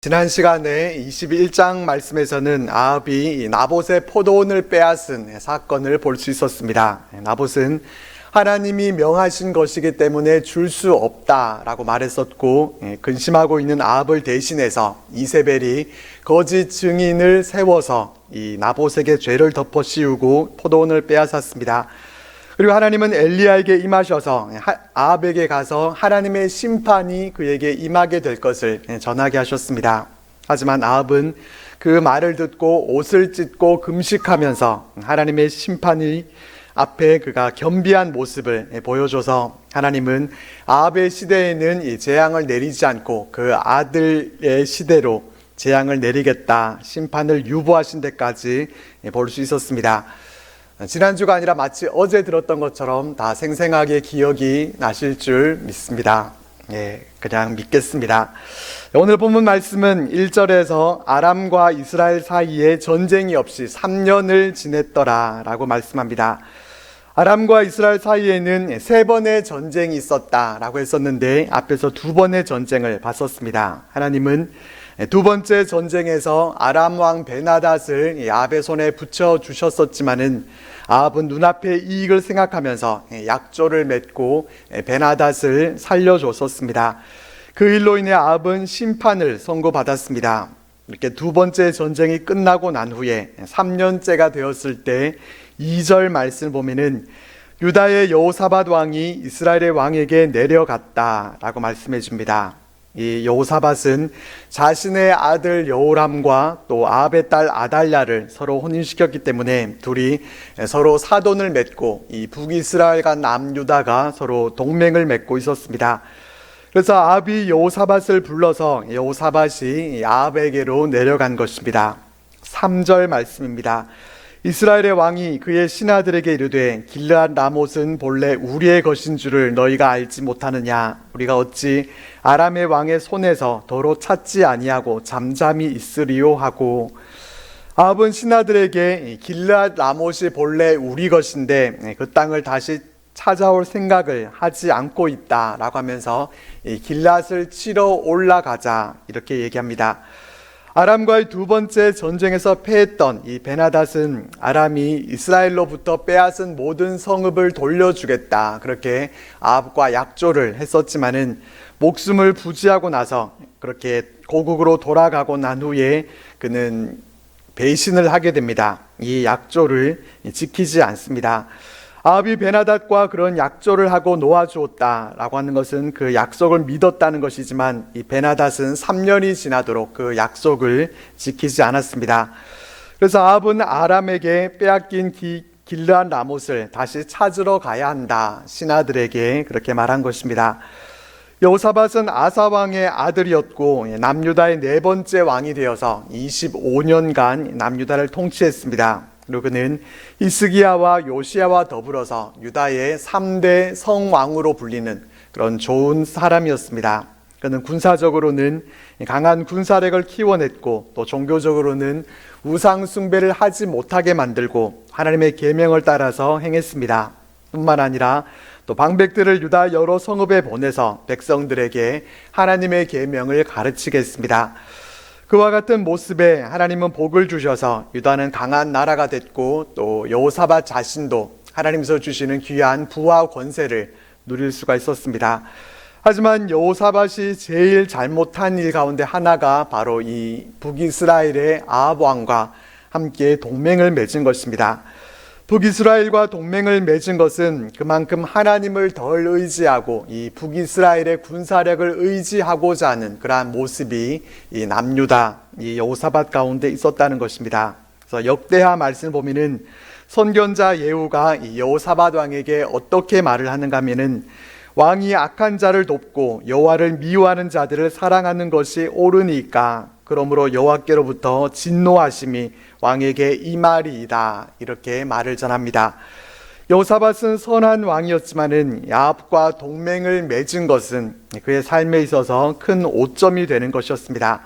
지난 시간에 21장 말씀에서는 아합이 나봇의 포도원을 빼앗은 사건을 볼 수 있었습니다. 나봇은 하나님이 명하신 것이기 때문에 줄 수 없다라고 말했었고, 근심하고 있는 아합을 대신해서 이세벨이 거짓 증인을 세워서 이 나봇에게 죄를 덮어 씌우고 포도원을 빼앗았습니다. 그리고 하나님은 엘리야에게 임하셔서 아합에게 가서 하나님의 심판이 그에게 임하게 될 것을 전하게 하셨습니다. 하지만 아합은 그 말을 듣고 옷을 찢고 금식하면서 하나님의 심판이 앞에 그가 겸비한 모습을 보여줘서 하나님은 아합의 시대에는 이 재앙을 내리지 않고 그 아들의 시대로 재앙을 내리겠다, 심판을 유보하신 데까지 볼 수 있었습니다. 지난주가 아니라 마치 어제 들었던 것처럼 다 생생하게 기억이 나실 줄 믿습니다. 그냥 믿겠습니다. 오늘 본문 말씀은 1절에서 아람과 이스라엘 사이에 전쟁이 없이 3년을 지냈더라 라고 말씀합니다. 아람과 이스라엘 사이에는 3번의 전쟁이 있었다라고 했었는데 앞에서 2번의 전쟁을 봤었습니다. 하나님은 두 번째 전쟁에서 아람 왕 베나닷을 아합의 손에 붙여주셨었지만은 아합은 눈앞의 이익을 생각하면서 약조를 맺고 베나닷을 살려줬었습니다. 그 일로 인해 아합은 심판을 선고받았습니다. 이렇게 두 번째 전쟁이 끝나고 난 후에 3년째가 되었을 때 2절 말씀을 보면은 유다의 여호사밧 왕이 이스라엘의 왕에게 내려갔다라고 말씀해 줍니다. 이 여호사밧은 자신의 아들 여호람과 또 아합의 딸 아달랴를 서로 혼인시켰기 때문에 둘이 서로 사돈을 맺고 이 북이스라엘과 남유다가 서로 동맹을 맺고 있었습니다. 그래서 아합이 여호사밧을 불러서 여호사밧이 아합에게로 내려간 것입니다. 3절 말씀입니다. 이스라엘의 왕이 그의 신하들에게 이르되 길르앗 라못은 본래 우리의 것인 줄을 너희가 알지 못하느냐? 우리가 어찌 아람의 왕의 손에서 도로 찾지 아니하고 잠잠히 있으리요 하고, 아합은 신하들에게 길르앗 라못이 본래 우리 것인데 그 땅을 다시 찾아올 생각을 하지 않고 있다라고 하면서 길르앗을 치러 올라가자 이렇게 얘기합니다. 아람과의 두 번째 전쟁에서 패했던 이 베나닷은 아람이 이스라엘로부터 빼앗은 모든 성읍을 돌려주겠다 그렇게 아합과 약조를 했었지만은 목숨을 부지하고 나서 그렇게 고국으로 돌아가고 난 후에 그는 배신을 하게 됩니다. 이 약조를 지키지 않습니다. 아합이 베나닷과 그런 약조를 하고 놓아주었다라고 하는 것은 그 약속을 믿었다는 것이지만 이 베나닷은 3년이 지나도록 그 약속을 지키지 않았습니다. 그래서 아합은 아람에게 빼앗긴 길르앗 라못을 다시 찾으러 가야 한다, 신하들에게 그렇게 말한 것입니다. 여호사밧은 아사 왕의 아들이었고 남유다의 4번째 왕이 되어서 25년간 남유다를 통치했습니다. 그리고 그는 히스기야와 요시야와 더불어서 유다의 3대 성왕으로 불리는 그런 좋은 사람이었습니다. 그는 군사적으로는 강한 군사력을 키워냈고 또 종교적으로는 우상 숭배를 하지 못하게 만들고 하나님의 계명을 따라서 행했습니다. 뿐만 아니라 또 방백들을 유다 여러 성읍에 보내서 백성들에게 하나님의 계명을 가르치게 했습니다. 그와 같은 모습에 하나님은 복을 주셔서 유다는 강한 나라가 됐고 또 여호사밧 자신도 하나님께서 주시는 귀한 부와 권세를 누릴 수가 있었습니다. 하지만 여호사밧이 제일 잘못한 일 가운데 하나가 바로 이 북이스라엘의 아합 왕과 함께 동맹을 맺은 것입니다. 북이스라엘과 동맹을 맺은 것은 그만큼 하나님을 덜 의지하고 이 북이스라엘의 군사력을 의지하고자 하는 그러한 모습이 이 남유다, 이 여호사밧 가운데 있었다는 것입니다. 그래서 역대하 말씀을 보면은 선견자 예후가 이 여호사밧 왕에게 어떻게 말을 하는가 하면은 왕이 악한 자를 돕고 여호와를 미워하는 자들을 사랑하는 것이 옳으니까 그러므로 여호와께로부터 진노하심이 왕에게 임하리이다 이렇게 말을 전합니다. 여호사밧은 선한 왕이었지만은 아합과 동맹을 맺은 것은 그의 삶에 있어서 큰 오점이 되는 것이었습니다.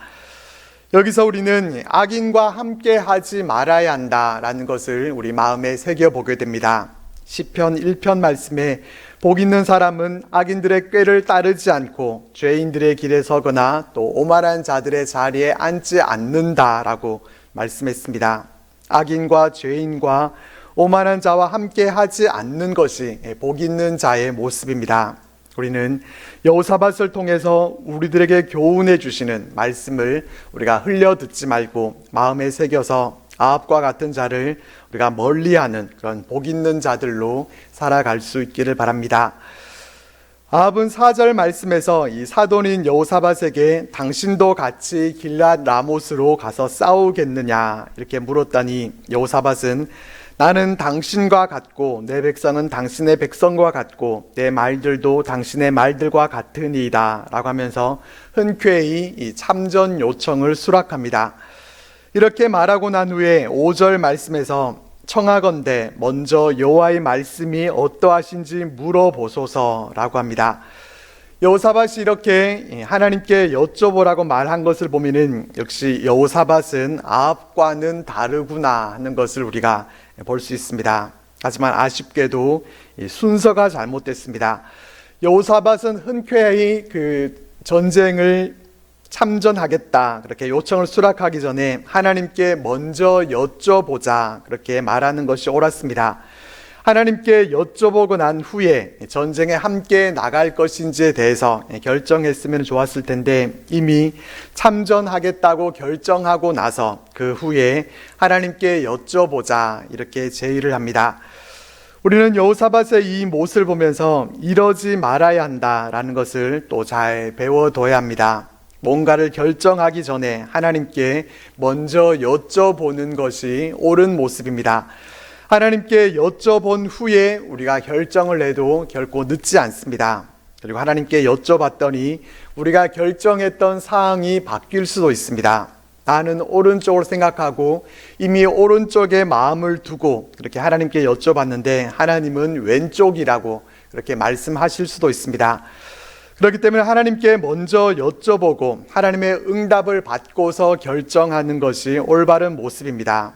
여기서 우리는 악인과 함께 하지 말아야 한다라는 것을 우리 마음에 새겨보게 됩니다. 시편 1편 말씀에 복 있는 사람은 악인들의 꾀를 따르지 않고 죄인들의 길에 서거나 또 오만한 자들의 자리에 앉지 않는다라고 말씀했습니다. 악인과 죄인과 오만한 자와 함께 하지 않는 것이 복 있는 자의 모습입니다. 우리는 여호사밧을 통해서 우리들에게 교훈해 주시는 말씀을 우리가 흘려 듣지 말고 마음에 새겨서 아합과 같은 자를 우리가 멀리하는 그런 복 있는 자들로 살아갈 수 있기를 바랍니다. 아합은 4절 말씀에서 이 사돈인 여호사밧에게 당신도 같이 길앗 라못으로 가서 싸우겠느냐 이렇게 물었더니 여호사밧은 나는 당신과 같고 내 백성은 당신의 백성과 같고 내 말들도 당신의 말들과 같으니이다 라고 하면서 흔쾌히 이 참전 요청을 수락합니다. 이렇게 말하고 난 후에 5절 말씀에서 청하건대 먼저 여호와의 말씀이 어떠하신지 물어보소서라고 합니다. 여호사밧이 이렇게 하나님께 여쭤보라고 말한 것을 보면은 역시 여호사밧은 아합과는 다르구나 하는 것을 우리가 볼 수 있습니다. 하지만 아쉽게도 순서가 잘못됐습니다. 여호사밧은 흔쾌히 그 전쟁을 참전하겠다 그렇게 요청을 수락하기 전에 하나님께 먼저 여쭤보자 그렇게 말하는 것이 옳았습니다. 하나님께 여쭤보고 난 후에 전쟁에 함께 나갈 것인지에 대해서 결정했으면 좋았을 텐데 이미 참전하겠다고 결정하고 나서 그 후에 하나님께 여쭤보자 이렇게 제의를 합니다. 우리는 여호사밧의 이 모습을 보면서 이러지 말아야 한다라는 것을 또 잘 배워둬야 합니다. 뭔가를 결정하기 전에 하나님께 먼저 여쭤보는 것이 옳은 모습입니다. 하나님께 여쭤본 후에 우리가 결정을 해도 결코 늦지 않습니다. 그리고 하나님께 여쭤봤더니 우리가 결정했던 사항이 바뀔 수도 있습니다. 나는 오른쪽으로 생각하고 이미 오른쪽에 마음을 두고 그렇게 하나님께 여쭤봤는데 하나님은 왼쪽이라고 그렇게 말씀하실 수도 있습니다. 그렇기 때문에 하나님께 먼저 여쭤보고 하나님의 응답을 받고서 결정하는 것이 올바른 모습입니다.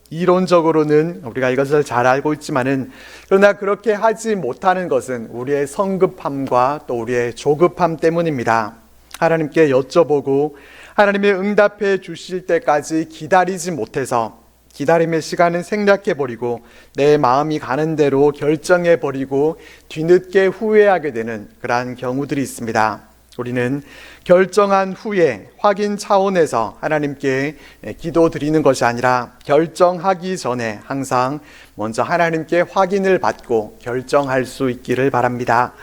이론적으로는 우리가 이것을 잘 알고 있지만은 그러나 그렇게 하지 못하는 것은 우리의 성급함과 또 우리의 조급함 때문입니다. 하나님께 여쭤보고 하나님의 응답해 주실 때까지 기다리지 못해서 기다림의 시간은 생략해버리고 내 마음이 가는 대로 결정해버리고 뒤늦게 후회하게 되는 그러한 경우들이 있습니다. 우리는 결정한 후에 확인 차원에서 하나님께 기도드리는 것이 아니라 결정하기 전에 항상 먼저 하나님께 확인을 받고 결정할 수 있기를 바랍니다.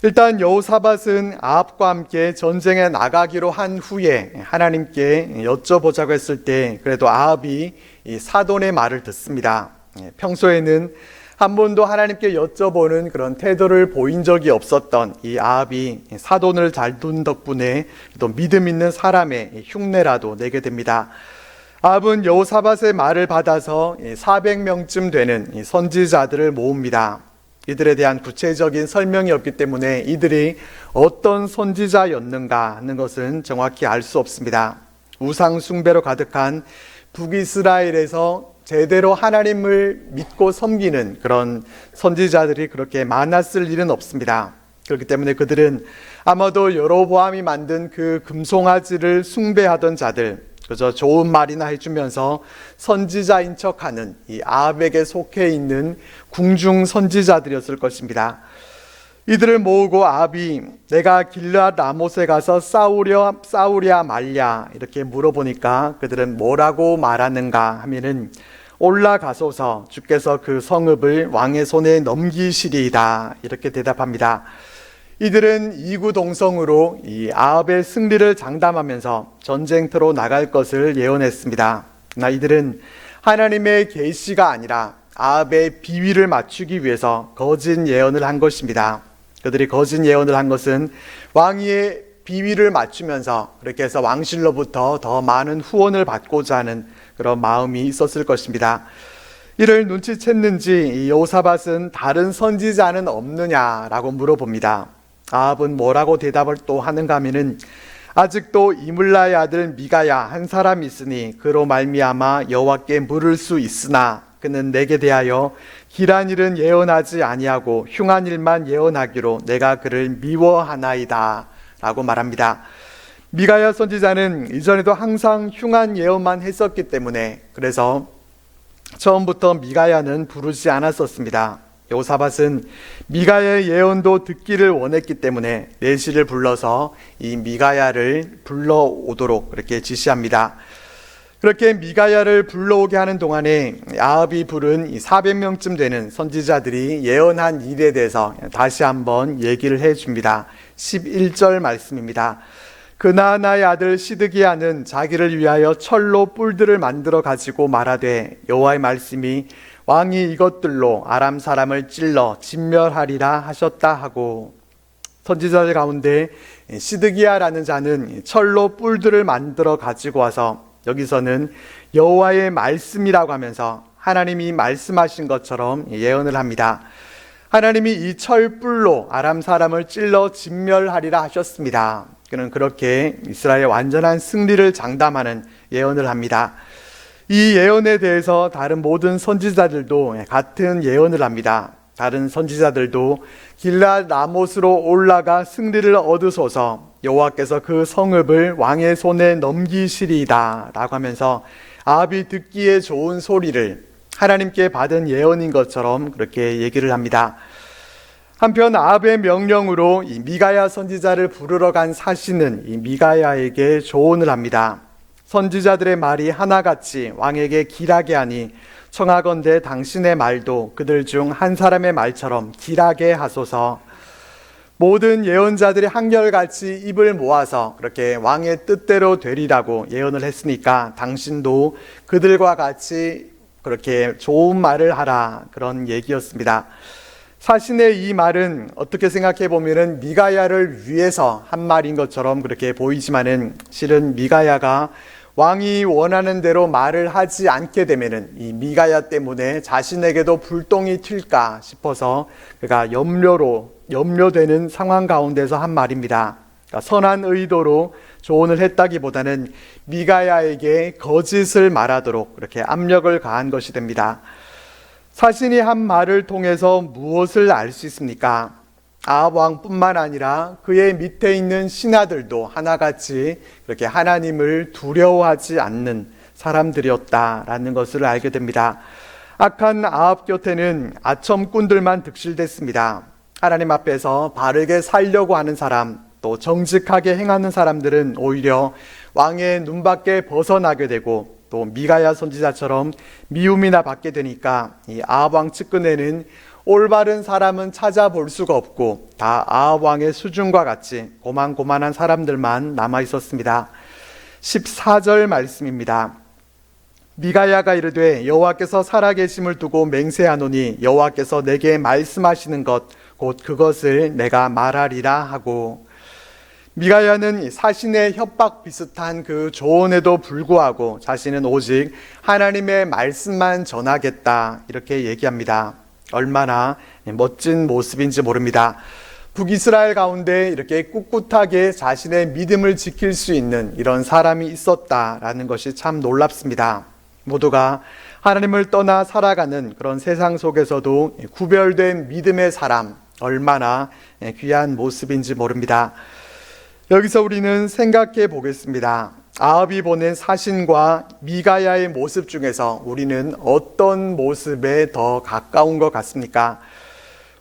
일단 여호사밧은 아합과 함께 전쟁에 나가기로 한 후에 하나님께 여쭤보자고 했을 때 그래도 아합이 이 사돈의 말을 듣습니다. 평소에는 한 번도 하나님께 여쭤보는 그런 태도를 보인 적이 없었던 이 아합이 사돈을 잘 둔 덕분에 또 믿음 있는 사람의 흉내라도 내게 됩니다. 아합은 여호사밧의 말을 받아서 400명쯤 되는 선지자들을 모읍니다. 이들에 대한 구체적인 설명이 없기 때문에 이들이 어떤 선지자였는가 하는 것은 정확히 알 수 없습니다. 우상 숭배로 가득한 북이스라엘에서 제대로 하나님을 믿고 섬기는 그런 선지자들이 그렇게 많았을 일은 없습니다. 그렇기 때문에 그들은 아마도 여로보암이 만든 그 금송아지를 숭배하던 자들, 그저 좋은 말이나 해주면서 선지자인 척하는 이 아합에게 속해 있는 궁중 선지자들이었을 것입니다. 이들을 모으고 아합이 내가 길앗 라못에 가서 싸우랴 말랴 이렇게 물어보니까 그들은 뭐라고 말하는가 하면은 올라가소서 주께서 그 성읍을 왕의 손에 넘기시리이다 이렇게 대답합니다. 이들은 이구동성으로 이 아합의 승리를 장담하면서 전쟁터로 나갈 것을 예언했습니다. 그러나 이들은 하나님의 계시가 아니라 아합의 비위를 맞추기 위해서 거짓 예언을 한 것입니다. 그들이 거짓 예언을 한 것은 왕위의 비위를 맞추면서 그렇게 해서 왕실로부터 더 많은 후원을 받고자 하는 그런 마음이 있었을 것입니다. 이를 눈치챘는지 여호사밧은 다른 선지자는 없느냐라고 물어봅니다. 아합은 뭐라고 대답을 또 하는가 하면은 아직도 이물라의 아들 미가야 한 사람 있으니 그로 말미암아 여호와께 물을 수 있으나 그는 내게 대하여 길한 일은 예언하지 아니하고 흉한 일만 예언하기로 내가 그를 미워하나이다 라고 말합니다. 미가야 선지자는 이전에도 항상 흉한 예언만 했었기 때문에 그래서 처음부터 미가야는 부르지 않았었습니다. 여호사밧은 미가야의 예언도 듣기를 원했기 때문에 내시를 불러서 이 미가야를 불러오도록 그렇게 지시합니다. 그렇게 미가야를 불러오게 하는 동안에 아합이 부른 400명쯤 되는 선지자들이 예언한 일에 대해서 다시 한번 얘기를 해줍니다. 11절 말씀입니다. 그나아나의 아들 시드기야는 자기를 위하여 철로 뿔들을 만들어 가지고 말하되 여호와의 말씀이 왕이 이것들로 아람 사람을 찔러 진멸하리라 하셨다 하고, 선지자들 가운데 시드기야라는 자는 철로 뿔들을 만들어 가지고 와서 여기서는 여호와의 말씀이라고 하면서 하나님이 말씀하신 것처럼 예언을 합니다. 하나님이 이 철뿔로 아람 사람을 찔러 진멸하리라 하셨습니다. 그는 그렇게 이스라엘의 완전한 승리를 장담하는 예언을 합니다. 이 예언에 대해서 다른 모든 선지자들도 같은 예언을 합니다. 다른 선지자들도 길앗 라못으로 올라가 승리를 얻으소서, 여호와께서 그 성읍을 왕의 손에 넘기시리이다 라고 하면서 아합이 듣기에 좋은 소리를 하나님께 받은 예언인 것처럼 그렇게 얘기를 합니다. 한편 아합의 명령으로 이 미가야 선지자를 부르러 간 사신은 이 미가야에게 조언을 합니다. 선지자들의 말이 하나같이 왕에게 길하게 하니 청하건대 당신의 말도 그들 중 한 사람의 말처럼 길하게 하소서. 모든 예언자들이 한결같이 입을 모아서 그렇게 왕의 뜻대로 되리라고 예언을 했으니까 당신도 그들과 같이 그렇게 좋은 말을 하라, 그런 얘기였습니다. 사신의 이 말은 어떻게 생각해 보면은 미가야를 위해서 한 말인 것처럼 그렇게 보이지만은 실은 미가야가 왕이 원하는 대로 말을 하지 않게 되면은 이 미가야 때문에 자신에게도 불똥이 튈까 싶어서 그가 염려되는 상황 가운데서 한 말입니다. 그러니까 선한 의도로 조언을 했다기보다는 미가야에게 거짓을 말하도록 그렇게 압력을 가한 것이 됩니다. 사신이 한 말을 통해서 무엇을 알 수 있습니까? 아합 왕뿐만 아니라 그의 밑에 있는 신하들도 하나같이 그렇게 하나님을 두려워하지 않는 사람들이었다라는 것을 알게 됩니다. 악한 아합 곁에는 아첨꾼들만 득실됐습니다. 하나님 앞에서 바르게 살려고 하는 사람, 또 정직하게 행하는 사람들은 오히려 왕의 눈밖에 벗어나게 되고 또 미가야 선지자처럼 미움이나 받게 되니까 이 아합 왕 측근에는 올바른 사람은 찾아볼 수가 없고 다 아합 왕의 수준과 같이 고만고만한 사람들만 남아 있었습니다. 14절 말씀입니다. 미가야가 이르되 여호와께서 살아계심을 두고 맹세하노니 여호와께서 내게 말씀하시는 것 곧 그것을 내가 말하리라 하고, 미가야는 사신의 협박 비슷한 그 조언에도 불구하고 자신은 오직 하나님의 말씀만 전하겠다 이렇게 얘기합니다. 얼마나 멋진 모습인지 모릅니다. 북이스라엘 가운데 이렇게 꿋꿋하게 자신의 믿음을 지킬 수 있는 이런 사람이 있었다라는 것이 참 놀랍습니다. 모두가 하나님을 떠나 살아가는 그런 세상 속에서도 구별된 믿음의 사람, 얼마나 귀한 모습인지 모릅니다. 여기서 우리는 생각해 보겠습니다. 아합이 보낸 사신과 미가야의 모습 중에서 우리는 어떤 모습에 더 가까운 것 같습니까?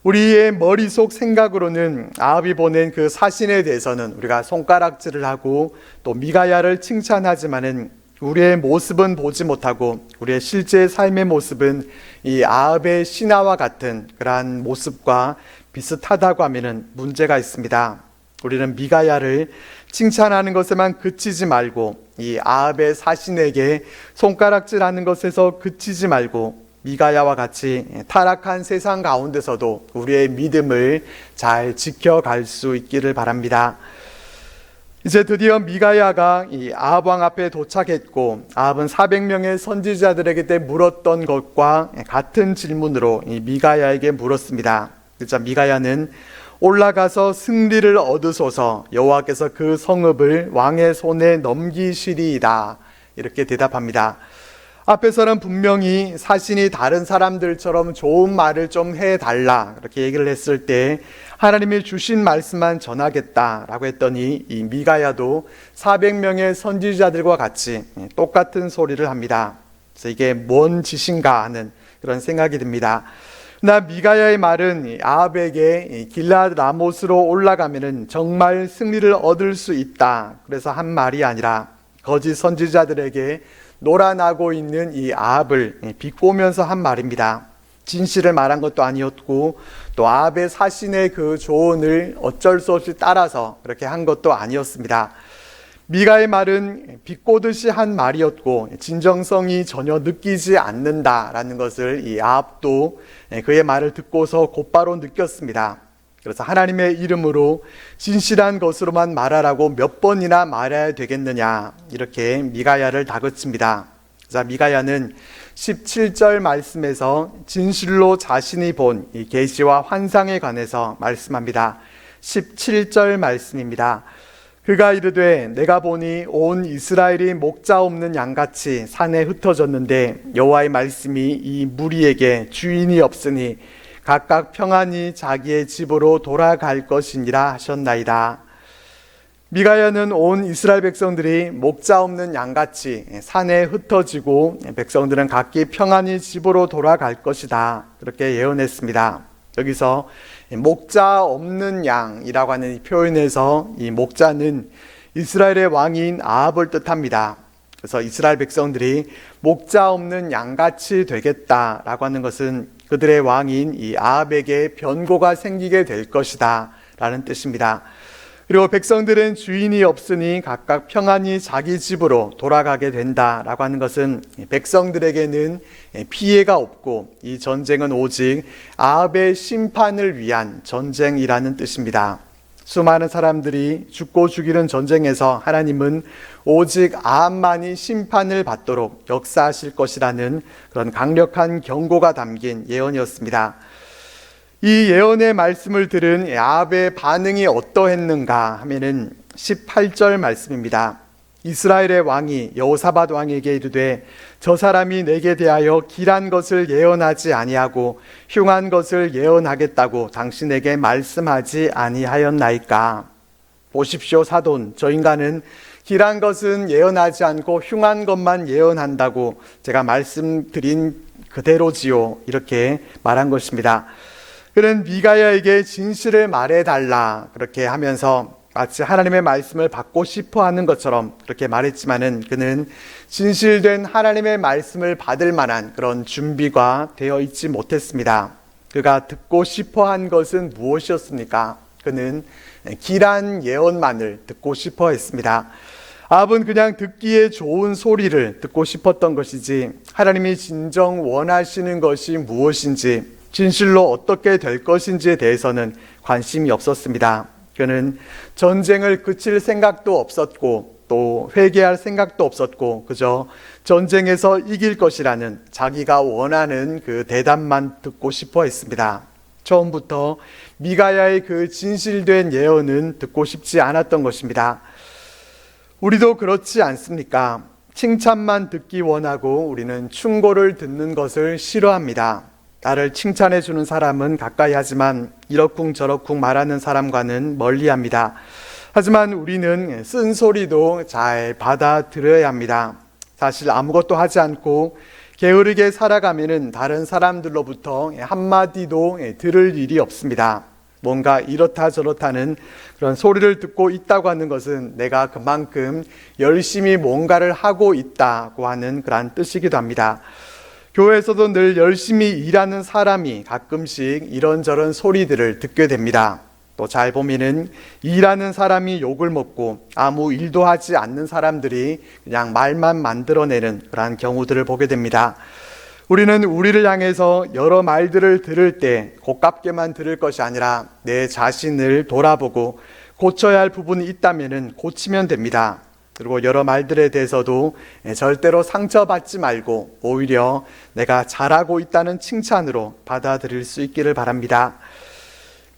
우리의 머릿속 생각으로는 아합이 보낸 그 사신에 대해서는 우리가 손가락질을 하고 또 미가야를 칭찬하지만은 우리의 모습은 보지 못하고 우리의 실제 삶의 모습은 이 아합의 신하와 같은 그러한 모습과 비슷하다고 하면은 문제가 있습니다. 우리는 미가야를 칭찬하는 것에만 그치지 말고 이 아합의 사신에게 손가락질하는 것에서 그치지 말고 미가야와 같이 타락한 세상 가운데서도 우리의 믿음을 잘 지켜갈 수 있기를 바랍니다. 이제 드디어 미가야가 이 아합 왕 앞에 도착했고 아합은 400명의 선지자들에게 물었던 것과 같은 질문으로 이 미가야에게 물었습니다. 그래서 미가야는 올라가서 승리를 얻으소서, 여호와께서 그 성읍을 왕의 손에 넘기시리이다 이렇게 대답합니다. 앞에서는 분명히 사신이 다른 사람들처럼 좋은 말을 좀 해달라 그렇게 얘기를 했을 때 하나님이 주신 말씀만 전하겠다라고 했더니 이 미가야도 400명의 선지자들과 같이 똑같은 소리를 합니다. 그래서 이게 뭔 짓인가 하는 그런 생각이 듭니다. 나 미가야의 말은 아합에게 길앗 라못으로 올라가면은 정말 승리를 얻을 수 있다. 그래서 한 말이 아니라 거짓 선지자들에게 놀아나고 있는 이 아합을 비꼬면서 한 말입니다. 진실을 말한 것도 아니었고 또 아합의 사신의 그 조언을 어쩔 수 없이 따라서 그렇게 한 것도 아니었습니다. 미가의 말은 비꼬듯이 한 말이었고 진정성이 전혀 느끼지 않는다라는 것을 이 아합도 그의 말을 듣고서 곧바로 느꼈습니다. 그래서 하나님의 이름으로 진실한 것으로만 말하라고 몇 번이나 말해야 되겠느냐 이렇게 미가야를 다그칩니다. 자, 미가야는 17절 말씀에서 진실로 자신이 본 이 계시와 환상에 관해서 말씀합니다. 17절 말씀입니다. 그가 이르되 내가 보니 온 이스라엘이 목자 없는 양같이 산에 흩어졌는데 여호와의 말씀이 이 무리에게 주인이 없으니 각각 평안히 자기의 집으로 돌아갈 것이니라 하셨나이다. 미가야는 온 이스라엘 백성들이 목자 없는 양같이 산에 흩어지고 백성들은 각기 평안히 집으로 돌아갈 것이다 그렇게 예언했습니다. 여기서 목자 없는 양이라고 하는 이 표현에서 이 목자는 이스라엘의 왕인 아합을 뜻합니다. 그래서 이스라엘 백성들이 목자 없는 양같이 되겠다라고 하는 것은 그들의 왕인 이 아합에게 변고가 생기게 될 것이다 라는 뜻입니다. 그리고 백성들은 주인이 없으니 각각 평안히 자기 집으로 돌아가게 된다라고 하는 것은 백성들에게는 피해가 없고 이 전쟁은 오직 아합의 심판을 위한 전쟁이라는 뜻입니다. 수많은 사람들이 죽고 죽이는 전쟁에서 하나님은 오직 아합만이 심판을 받도록 역사하실 것이라는 그런 강력한 경고가 담긴 예언이었습니다. 이 예언의 말씀을 들은 아합의 반응이 어떠했는가 하면은 18절 말씀입니다. 이스라엘의 왕이 여호사밧 왕에게 이르되 저 사람이 내게 대하여 길한 것을 예언하지 아니하고 흉한 것을 예언하겠다고 당신에게 말씀하지 아니하였나이까. 보십시오 사돈, 저 인간은 길한 것은 예언하지 않고 흉한 것만 예언한다고 제가 말씀드린 그대로지요 이렇게 말한 것입니다. 그는 미가야에게 진실을 말해달라 그렇게 하면서 마치 하나님의 말씀을 받고 싶어 하는 것처럼 그렇게 말했지만은 그는 진실된 하나님의 말씀을 받을 만한 그런 준비가 되어 있지 못했습니다. 그가 듣고 싶어 한 것은 무엇이었습니까? 그는 길한 예언만을 듣고 싶어 했습니다. 아합은 그냥 듣기에 좋은 소리를 듣고 싶었던 것이지 하나님이 진정 원하시는 것이 무엇인지 진실로 어떻게 될 것인지에 대해서는 관심이 없었습니다. 그는 전쟁을 그칠 생각도 없었고 또 회개할 생각도 없었고 그저 전쟁에서 이길 것이라는 자기가 원하는 그 대답만 듣고 싶어 했습니다. 처음부터 미가야의 그 진실된 예언은 듣고 싶지 않았던 것입니다. 우리도 그렇지 않습니까? 칭찬만 듣기 원하고 우리는 충고를 듣는 것을 싫어합니다. 나를 칭찬해 주는 사람은 가까이 하지만 이러쿵저러쿵 말하는 사람과는 멀리합니다. 하지만 우리는 쓴소리도 잘 받아들여야 합니다. 사실 아무것도 하지 않고 게으르게 살아가면은 다른 사람들로부터 한마디도 들을 일이 없습니다. 뭔가 이렇다 저렇다는 그런 소리를 듣고 있다고 하는 것은 내가 그만큼 열심히 뭔가를 하고 있다고 하는 그런 뜻이기도 합니다. 교회에서도 늘 열심히 일하는 사람이 가끔씩 이런저런 소리들을 듣게 됩니다. 또 잘 보면은 일하는 사람이 욕을 먹고 아무 일도 하지 않는 사람들이 그냥 말만 만들어내는 그러한 경우들을 보게 됩니다. 우리는 우리를 향해서 여러 말들을 들을 때 고깝게만 들을 것이 아니라 내 자신을 돌아보고 고쳐야 할 부분이 있다면은 고치면 됩니다. 그리고 여러 말들에 대해서도 절대로 상처받지 말고 오히려 내가 잘하고 있다는 칭찬으로 받아들일 수 있기를 바랍니다.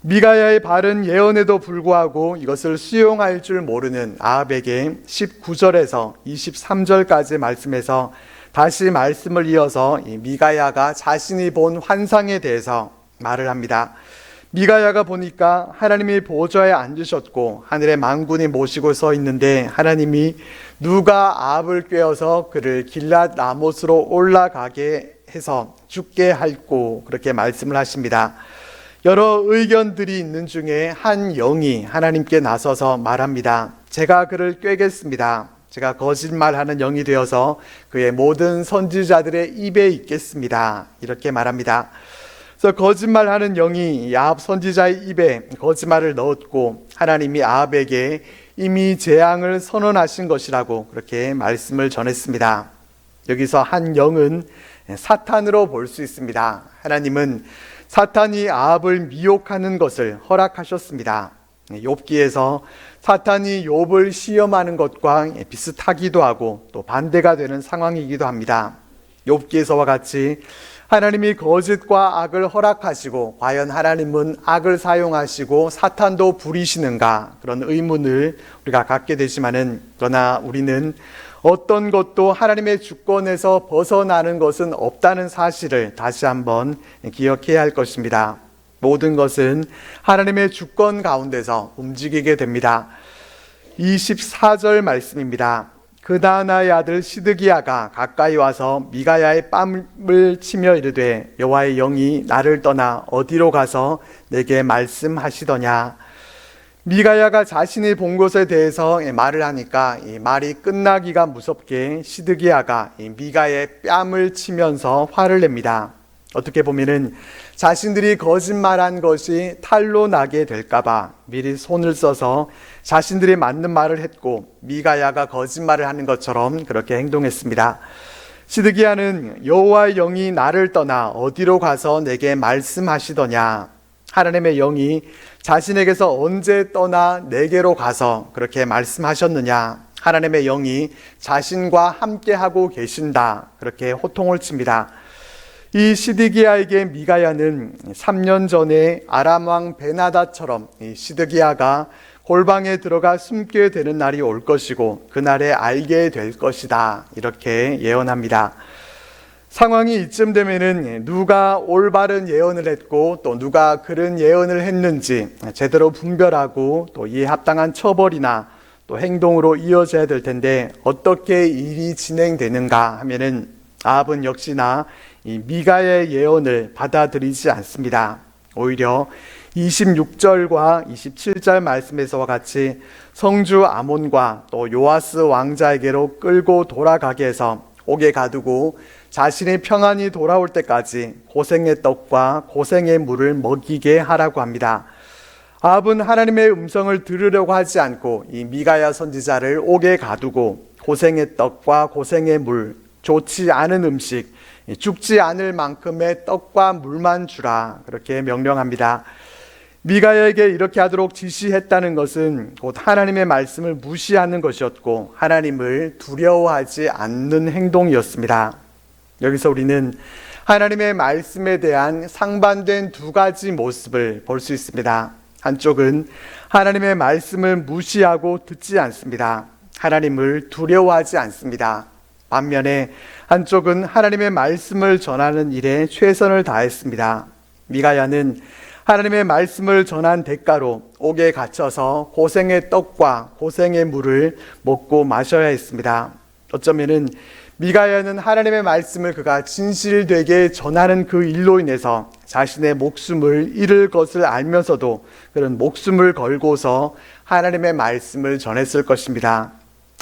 미가야의 바른 예언에도 불구하고 이것을 수용할 줄 모르는 아합에게 19절에서 23절까지 말씀에서 다시 말씀을 이어서 미가야가 자신이 본 환상에 대해서 말을 합니다. 미가야가 보니까 하나님이 보좌에 앉으셨고 하늘의 만군이 모시고 서 있는데 하나님이 누가 아합을 꾀어서 그를 길랏 라못으로 올라가게 해서 죽게 할꼬, 그렇게 말씀을 하십니다. 여러 의견들이 있는 중에 한 영이 하나님께 나서서 말합니다. 제가 그를 꾀겠습니다. 제가 거짓말하는 영이 되어서 그의 모든 선지자들의 입에 있겠습니다. 이렇게 말합니다. 그래서 거짓말하는 영이 아합 선지자의 입에 거짓말을 넣었고 하나님이 아합에게 이미 재앙을 선언하신 것이라고 그렇게 말씀을 전했습니다. 여기서 한 영은 사탄으로 볼 수 있습니다. 하나님은 사탄이 아합을 미혹하는 것을 허락하셨습니다. 욥기에서 사탄이 욥을 시험하는 것과 비슷하기도 하고 또 반대가 되는 상황이기도 합니다. 욥기에서와 같이 하나님이 거짓과 악을 허락하시고 과연 하나님은 악을 사용하시고 사탄도 부리시는가, 그런 의문을 우리가 갖게 되지만은, 그러나 우리는 어떤 것도 하나님의 주권에서 벗어나는 것은 없다는 사실을 다시 한번 기억해야 할 것입니다. 모든 것은 하나님의 주권 가운데서 움직이게 됩니다. 24절 말씀입니다. 그다나의 아들 시드기야가 가까이 와서 미가야의 뺨을 치며 이르되 여호와의 영이 나를 떠나 어디로 가서 내게 말씀하시더냐. 미가야가 자신이 본 것에 대해서 말을 하니까 이 말이 끝나기가 무섭게 시드기야가 미가의 뺨을 치면서 화를 냅니다. 어떻게 보면은 자신들이 거짓말한 것이 탈로 나게 될까봐 미리 손을 써서 자신들이 맞는 말을 했고 미가야가 거짓말을 하는 것처럼 그렇게 행동했습니다. 시드기야는 여호와의 영이 나를 떠나 어디로 가서 내게 말씀하시더냐. 하나님의 영이 자신에게서 언제 떠나 내게로 가서 그렇게 말씀하셨느냐. 하나님의 영이 자신과 함께하고 계신다. 그렇게 호통을 칩니다. 이 시드기야에게 미가야는 3년 전에 아람 왕 베나다처럼 이 시드기야가 골방에 들어가 숨게 되는 날이 올 것이고 그날에 알게 될 것이다. 이렇게 예언합니다. 상황이 이쯤 되면은 누가 올바른 예언을 했고 또 누가 그런 예언을 했는지 제대로 분별하고 또 이에 합당한 처벌이나 또 행동으로 이어져야 될 텐데 어떻게 일이 진행되는가 하면은 아합은 역시나 이 미가의 예언을 받아들이지 않습니다. 오히려 26절과 27절 말씀에서와 같이 성주 아몬과 또 요아스 왕자에게로 끌고 돌아가게 해서 옥에 가두고 자신이 평안히 돌아올 때까지 고생의 떡과 고생의 물을 먹이게 하라고 합니다. 아합은 하나님의 음성을 들으려고 하지 않고 이 미가야 선지자를 옥에 가두고 고생의 떡과 고생의 물, 좋지 않은 음식, 죽지 않을 만큼의 떡과 물만 주라, 그렇게 명령합니다. 미가야에게 이렇게 하도록 지시했다는 것은 곧 하나님의 말씀을 무시하는 것이었고 하나님을 두려워하지 않는 행동이었습니다. 여기서 우리는 하나님의 말씀에 대한 상반된 두 가지 모습을 볼 수 있습니다. 한쪽은 하나님의 말씀을 무시하고 듣지 않습니다. 하나님을 두려워하지 않습니다. 반면에 한쪽은 하나님의 말씀을 전하는 일에 최선을 다했습니다. 미가야는 하나님의 말씀을 전한 대가로 옥에 갇혀서 고생의 떡과 고생의 물을 먹고 마셔야 했습니다. 어쩌면은 미가야는 하나님의 말씀을 그가 진실되게 전하는 그 일로 인해서 자신의 목숨을 잃을 것을 알면서도 그런 목숨을 걸고서 하나님의 말씀을 전했을 것입니다.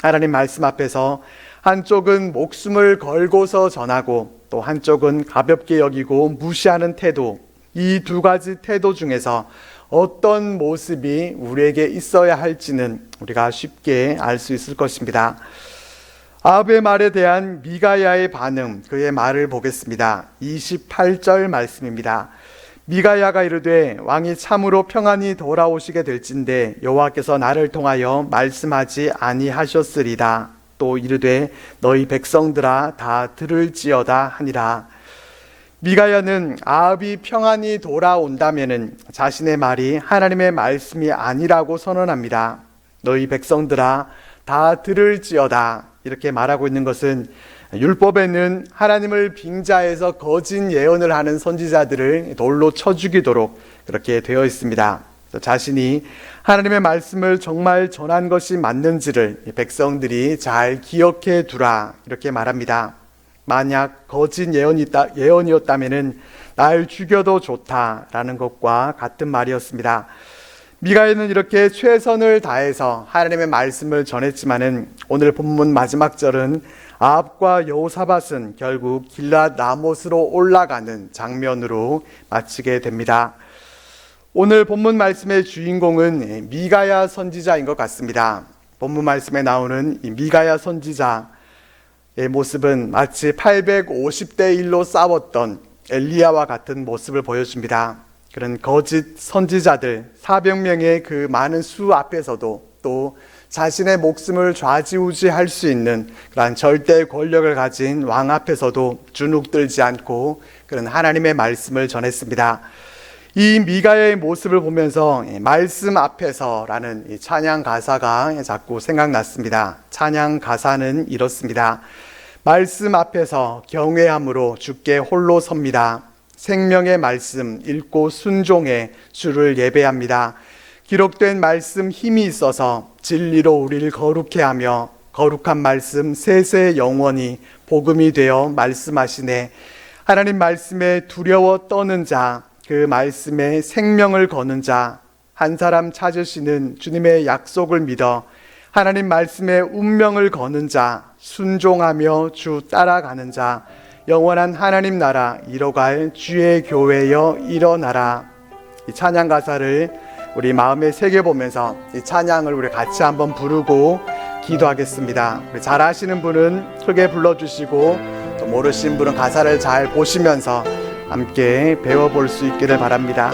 하나님 말씀 앞에서 한쪽은 목숨을 걸고서 전하고 또 한쪽은 가볍게 여기고 무시하는 태도, 이 두 가지 태도 중에서 어떤 모습이 우리에게 있어야 할지는 우리가 쉽게 알 수 있을 것입니다. 아합의 말에 대한 미가야의 반응, 그의 말을 보겠습니다. 28절 말씀입니다. 미가야가 이르되 왕이 참으로 평안히 돌아오시게 될진데 여호와께서 나를 통하여 말씀하지 아니하셨으리다. 또 이르되 너희 백성들아 다 들을지어다 하니라. 미가야는 아합이 평안히 돌아온다면은 자신의 말이 하나님의 말씀이 아니라고 선언합니다. 너희 백성들아 다 들을지어다 이렇게 말하고 있는 것은 율법에는 하나님을 빙자해서 거짓 예언을 하는 선지자들을 돌로 쳐 죽이도록 그렇게 되어 있습니다. 자신이 하나님의 말씀을 정말 전한 것이 맞는지를 백성들이 잘 기억해 두라 이렇게 말합니다. 만약 거짓 예언이었다면 날 죽여도 좋다라는 것과 같은 말이었습니다. 미가야는 이렇게 최선을 다해서 하나님의 말씀을 전했지만은 오늘 본문 마지막 절은 아합과 여호사밧은 결국 길앗 라못으로 올라가는 장면으로 마치게 됩니다. 오늘 본문 말씀의 주인공은 미가야 선지자인 것 같습니다. 본문 말씀에 나오는 이 미가야 선지자의 모습은 마치 850대 1로 싸웠던 엘리야와 같은 모습을 보여줍니다. 그런 거짓 선지자들 400명의 그 많은 수 앞에서도 또 자신의 목숨을 좌지우지할 수 있는 그러한 절대 권력을 가진 왕 앞에서도 주눅들지 않고 그런 하나님의 말씀을 전했습니다. 이 미가야의 모습을 보면서 말씀 앞에서라는 이 찬양 가사가 자꾸 생각났습니다. 찬양 가사는 이렇습니다. 말씀 앞에서 경외함으로 주께 홀로 섭니다. 생명의 말씀 읽고 순종해 주를 예배합니다. 기록된 말씀 힘이 있어서 진리로 우리를 거룩해 하며 거룩한 말씀 세세 영원히 복음이 되어 말씀하시네. 하나님 말씀에 두려워 떠는 자, 그 말씀에 생명을 거는 자, 한 사람 찾으시는 주님의 약속을 믿어 하나님 말씀에 운명을 거는 자, 순종하며 주 따라가는 자, 영원한 하나님 나라 이뤄갈 주의 교회여 일어나라. 이 찬양 가사를 우리 마음에 새겨보면서 이 찬양을 우리 같이 한번 부르고 기도하겠습니다. 우리 잘 아시는 분은 크게 불러주시고 또 모르시는 분은 가사를 잘 보시면서 함께 배워볼 수 있기를 바랍니다.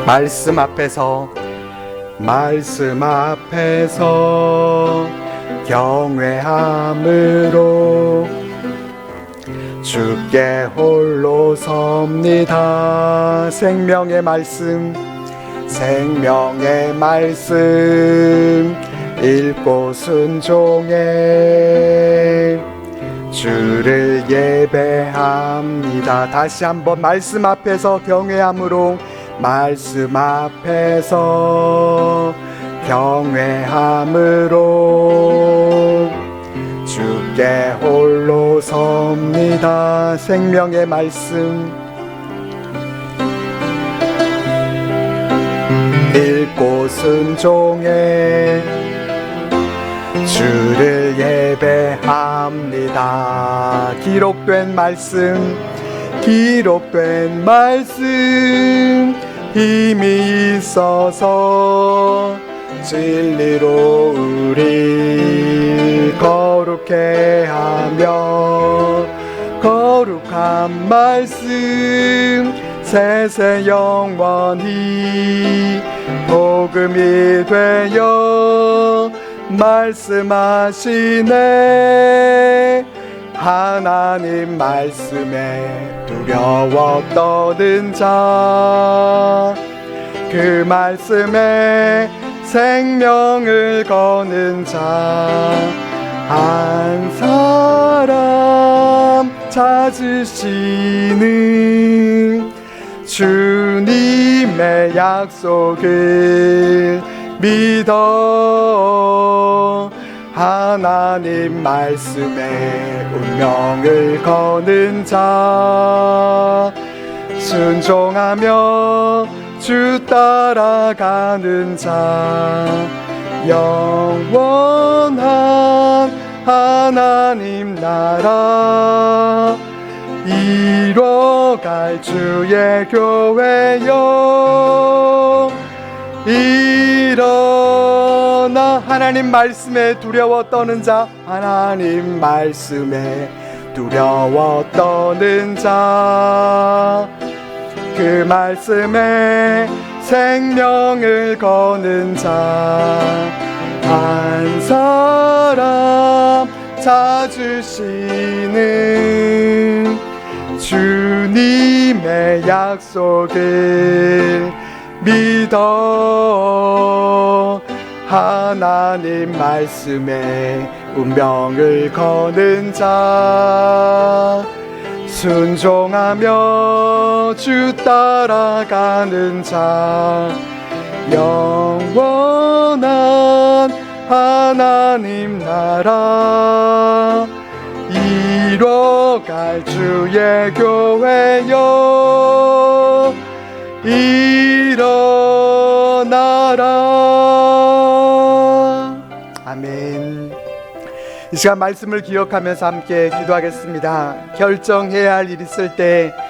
말씀 앞에서 경외함으로 주께 홀로 섭니다. 생명의 말씀 읽고 순종해 주를 예배합니다. 다시 한번 말씀 앞에서 경외함으로 주께 홀로 섭니다. 생명의 말씀 읽고 순종해 주를 예배합니다. 기록된 말씀 힘이 있어서 진리로 우리 거룩해 하며 거룩한 말씀 세세 영원히 복음이 되어 말씀하시네. 하나님 말씀에 두려워 떠는 자, 그 말씀에 생명을 거는 자, 한 사람 찾으시는 주님의 약속을 믿어 하나님 말씀에 운명을 거는 자, 순종하며 주 따라가는 자, 영원한 하나님 나라 이뤄갈 주의 교회여 일어나. 하나님 말씀에 두려워 떠는 자, 하나님 말씀에 두려워 떠는 자, 그 그 말씀에 생명을 거는 자 한 사람 찾으시는 주님의 약속을 믿어 하나님 말씀에 운명을 거는 자 순종하며 주 따라가는 자 영원한 하나님 나라 이뤄갈 주의 교회여 일어나라. 아멘. 이 시간 말씀을 기억하면서 함께 기도하겠습니다. 결정해야 할 일 있을 때